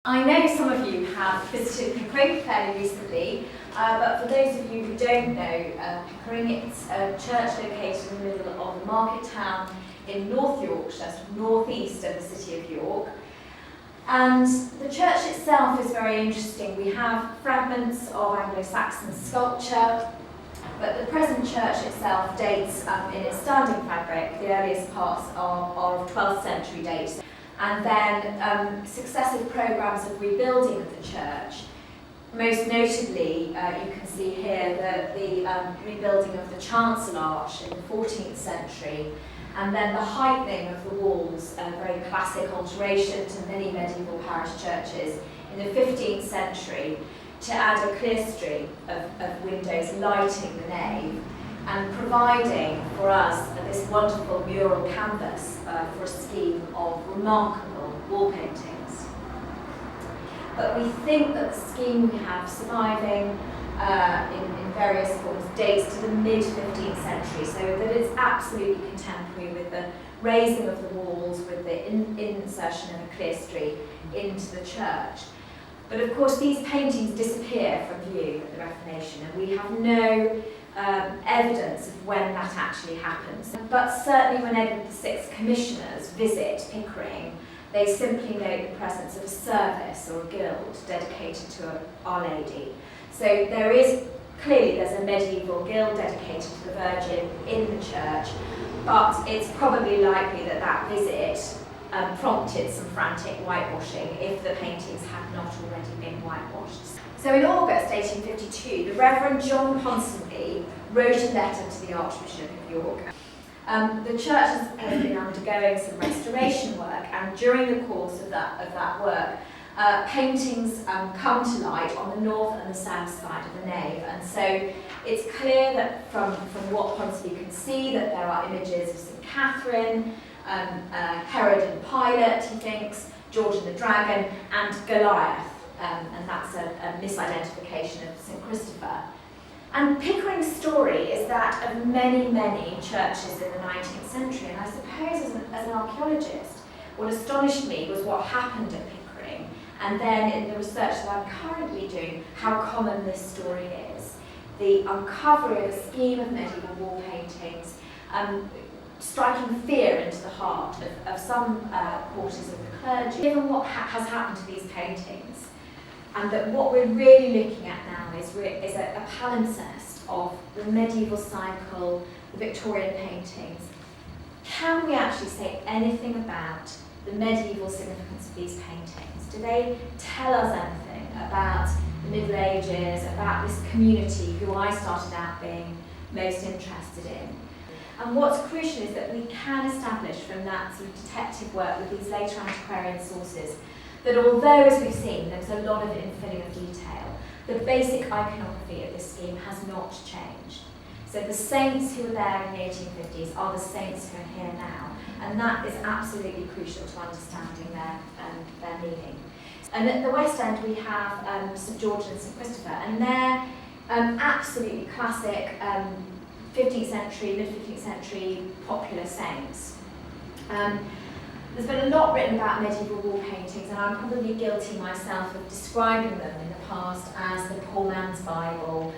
I know some of you have visited Pickering fairly recently, but for those of you who don't know Pickering, it's a church located in the middle of the market town in North Yorkshire, sort of northeast of the city of York. And the church itself is very interesting. We have fragments of Anglo-Saxon sculpture, but the present church itself dates in its standing fabric. The earliest parts are of 12th century date. And then successive programmes of rebuilding of the church. Most notably, you can see here the rebuilding of the chancel arch in the 14th century, and then the heightening of the walls, a very classic alteration to many medieval parish churches in the 15th century, to add a clerestory of windows lighting the nave and providing for us this wonderful mural canvas for a scheme of remarkable wall paintings. But we think that the scheme we have surviving in various forms dates to the mid-15th century, so that it's absolutely contemporary with the raising of the walls, with the insertion of a clerestory into the church. But of course these paintings disappear from view at the Reformation, and we have no evidence of when that actually happens. But certainly when Edward VI's commissioners visit Pickering, they simply note the presence of a service or a guild dedicated to Our Lady. So there's a medieval guild dedicated to the Virgin in the church, but it's probably likely that that visit prompted some frantic whitewashing if the paintings had not already been whitewashed. So in August 1852, the Reverend John Ponsonby wrote a letter to the Archbishop of York. The church has been undergoing some restoration work, and during the course of that work, paintings come to light on the north and the south side of the nave. And so it's clear that from what Ponsonby can see, that there are images of St. Catherine, Herod and Pilate, he thinks, George and the Dragon, and Goliath. And that's a misidentification of St. Christopher. And Pickering's story is that of many, many churches in the 19th century. And I suppose as an archaeologist, what astonished me was what happened at Pickering. And then in the research that I'm currently doing, how common this story is. The uncovery of a scheme of medieval wall paintings, striking fear into the heart of some quarters of the clergy. Given what has happened to these paintings, and that what we're really looking at now is a palimpsest of the medieval cycle, the Victorian paintings. Can we actually say anything about the medieval significance of these paintings? Do they tell us anything about the Middle Ages, about this community who I started out being most interested in? And what's crucial is that we can establish from that sort of detective work with these later antiquarian sources that although, as we've seen, there's a lot of infilling of detail, the basic iconography of this scheme has not changed. So the saints who were there in the 1850s are the saints who are here now, and that is absolutely crucial to understanding their meaning. And at the West End we have St George and St Christopher, and they're absolutely classic 15th century, mid-15th century popular saints. There's been a lot written about medieval wall paintings, and I'm probably guilty myself of describing them in the past as the poor man's Bible,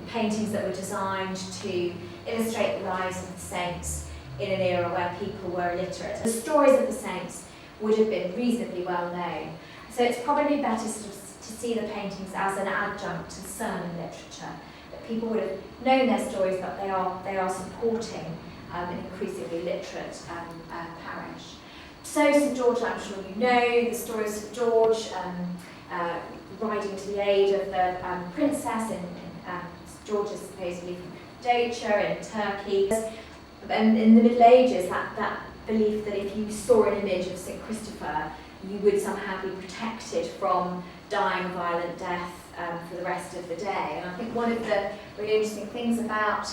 paintings that were designed to illustrate the lives of the saints in an era where people were illiterate. The stories of the saints would have been reasonably well known, so it's probably better to see the paintings as an adjunct to sermon literature, that people would have known their stories, but they are supporting an increasingly literate parish. So St George, I'm sure you know the story of St George riding to the aid of the princess, and St George is supposedly from Cappadocia in Turkey. And in the Middle Ages, that belief that if you saw an image of St Christopher, you would somehow be protected from dying a violent death for the rest of the day. And I think one of the really interesting things about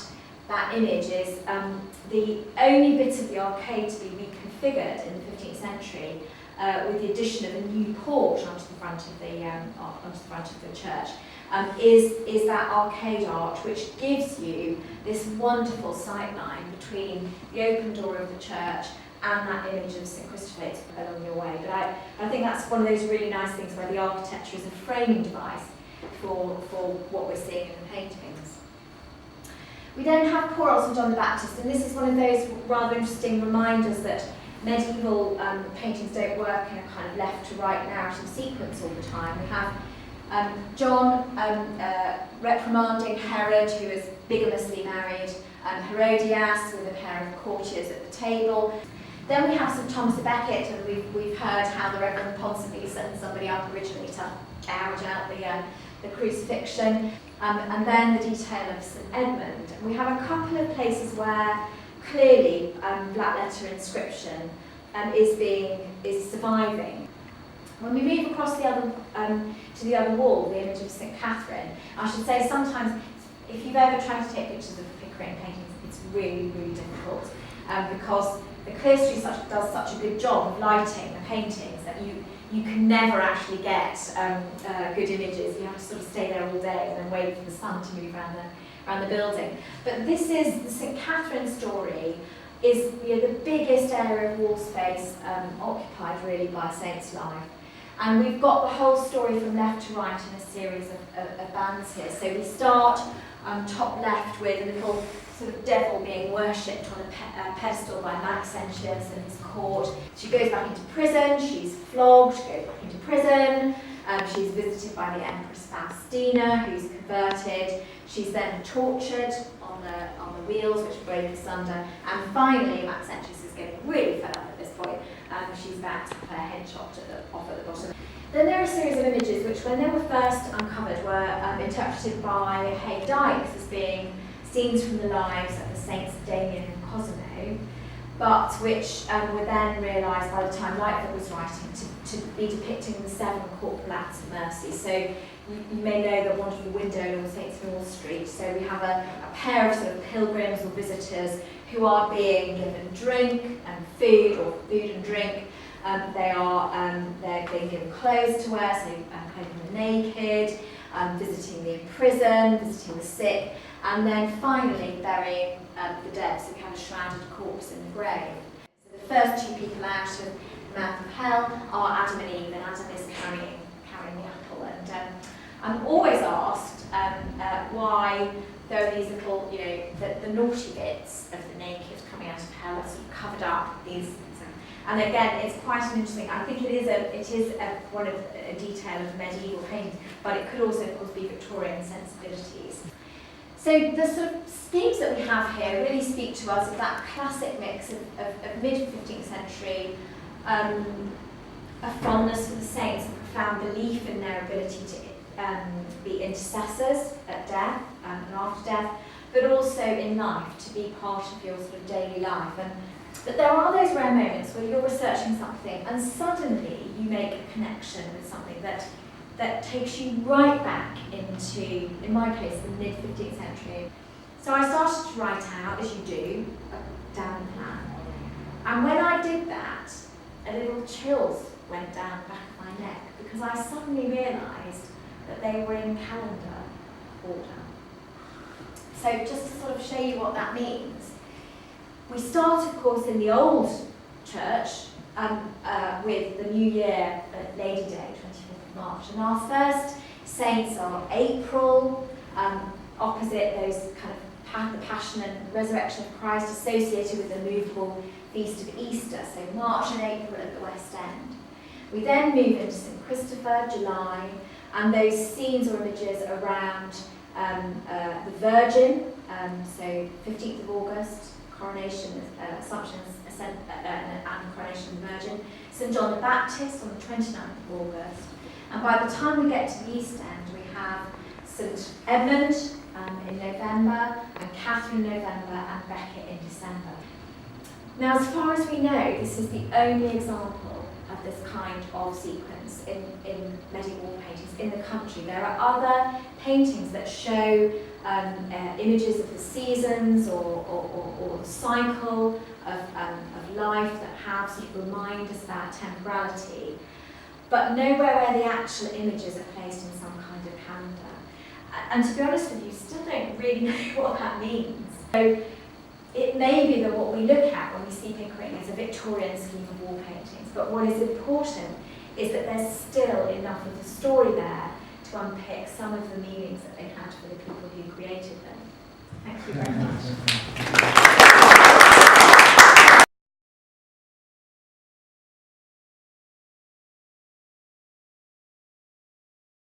that image is the only bit of the arcade to be reconfigured in the 15th century with the addition of a new porch onto the front of the church, is that arcade arch, which gives you this wonderful sightline between the open door of the church and that image of St Christopher along your way. But I think that's one of those really nice things where the architecture is a framing device for what we're seeing in the paintings. We then have poor old St John the Baptist, and this is one of those rather interesting reminders that medieval paintings don't work in a kind of left to right narrative sequence all the time. We have John reprimanding Herod, who is bigamously married, Herodias with a pair of courtiers at the table. Then we have St Thomas a Becket, and we've heard how the Reverend Ponsonby sent somebody up originally to gouge out the crucifixion. And then the detail of St Edmund. We have a couple of places where clearly black letter inscription is surviving. When we move across the other to the other wall, the image of St Catherine, I should say sometimes if you've ever tried to take pictures of Pickering paintings, it's really, really difficult because the clerestory does such a good job of lighting the paintings that you can never actually get good images. You have to sort of stay there all day and then wait for the sun to move around the building. But this is the St Catherine story. Is the biggest area of wall space occupied really by a saint's life. And we've got the whole story from left to right in a series of bands here. So we start top left with a little sort of devil being worshipped on a pedestal by Maxentius and his court. She goes back into prison, she's flogged, she goes back into prison, she's visited by the Empress Faustina, who's converted. She's then tortured on the wheels, which break asunder, and finally Maxentius is getting really fed up at this point, and she's back to her head chopped off at the bottom. Then there are a series of images which, when they were first uncovered, were interpreted by Hay Dykes as being scenes from the lives of the saints Damien and Cosimo, but which were then realised by the time Lightfoot was writing to be depicting the 7 corporal acts of mercy. So you may know the wonderful window in All Saints in Wall Street. So we have a pair of sort of pilgrims or visitors who are being given drink and food, or food and drink. They're being given clothes to wear, so clothing them naked, visiting the imprisoned, visiting the sick, and then finally burying the dead. So we have a shrouded corpse in the grave. So the first 2 people out of the mouth of hell are Adam and Eve, and Adam is carrying the apple. And I'm always asked why there are these little, the naughty bits of the naked coming out of hell are sort of covered up. And again, it's quite an interesting. I think it is a detail of medieval painting, but it could also, of course, be Victorian sensibilities. So the sort of schemes that we have here really speak to us of that classic mix of mid-15th century, a fondness for the saints, a profound belief in their ability to be intercessors at death and after death, but also in life, to be part of your sort of daily life. But there are those rare moments where you're researching something and suddenly you make a connection with something that takes you right back into, in my case, the mid-15th century. So I started to write out, as you do, down the plan. And when I did that, a little chills went down the back of my neck because I suddenly realised that they were in calendar order. So just to sort of show you what that means, we start, of course, in the old church with the New Year, Lady Day, 25th of March. And our first saints are April, opposite those kind of the Passion and Resurrection of Christ, associated with the movable feast of Easter, so March and April at the West End. We then move into St Christopher, July, and those scenes or images around the Virgin, so 15th of August, coronation, Assumption and coronation of the Virgin, St John the Baptist on the 29th of August, and by the time we get to the East End, we have St Edmund in November, and Catherine in November, and Becket in December. Now, as far as we know, this is the only example of this kind of sequence in medieval wall paintings in the country. There are other paintings that show images of the seasons or the cycle of life that have sort of remind us about temporality, but nowhere where the actual images are placed in some kind of calendar. And to be honest with you, still don't really know what that means. So it may be that what we look at when we see Pickering is a Victorian scheme of wall paintings, but what is important is that there's still enough of the story there to unpick some of the meanings that they had for the people who created them. Thank you very much.